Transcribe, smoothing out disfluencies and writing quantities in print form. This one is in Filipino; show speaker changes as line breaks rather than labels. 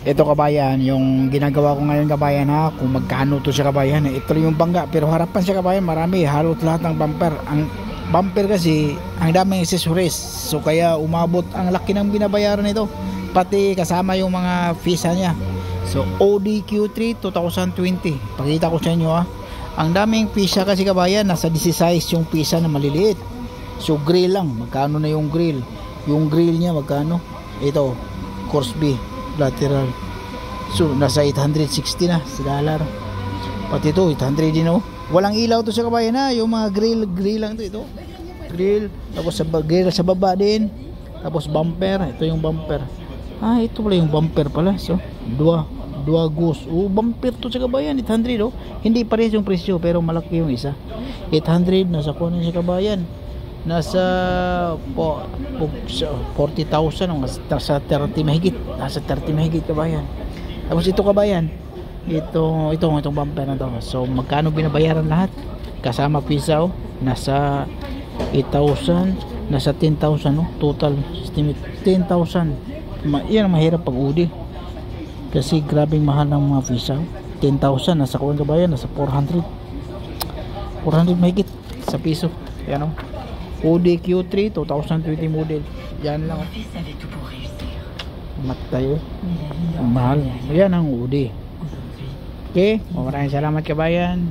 Ito kabayan, yung ginagawa ko ngayon kabayan ha, kung magkano to siya kabayan. Ito yung bangga, pero harapan siya kabayan, marami, halos lahat ng bumper. Ang bumper kasi, ang daming accessories. So kaya umabot, ang laki ng binabayaran nito. Pati kasama yung mga visa niya. So Audi Q3 2020. Pakita ko sa inyo ha. Ang daming visa kasi kabayan, nasa 16 yung visa na maliliit. So grill lang, magkano na yung grill? Yung grill niya magkano? Ito, course B lateral. So nasa 860 na sa dollar. Pati ito 800 din oh. Walang ilaw to sa kabayan ha. Yung mga grill lang ito. Grill, tapos sa grill sa baba din. Tapos bumper, ito yung bumper. Ah, ito pala yung bumper pala. So, dua goose. Oh, bumper to sa kabayan, 800 oh. Hindi pares yung presyo pero malaki yung isa. 800 nasa kuno sa kabayan. Nasa 40,000 nasa 30 mahigit. Nasa 30 mahigit kabayan. Tapos ito kabayan, itong bumper na to. So magkano binabayaran lahat? Kasama visa oh. Nasa 8,000, nasa 10,000 oh. Total estimate 10,000. Yan ang mahirap pag udi. Kasi grabing mahal ng mga visa. 10,000 nasa kuwan kabayan, nasa 400 mahigit sa piso. Yan oh. Audi Q3 2020 model. Yan lang. Matay eh. Ang mahal. Yan ang Audi. Okay? Maraming salamat kabayan.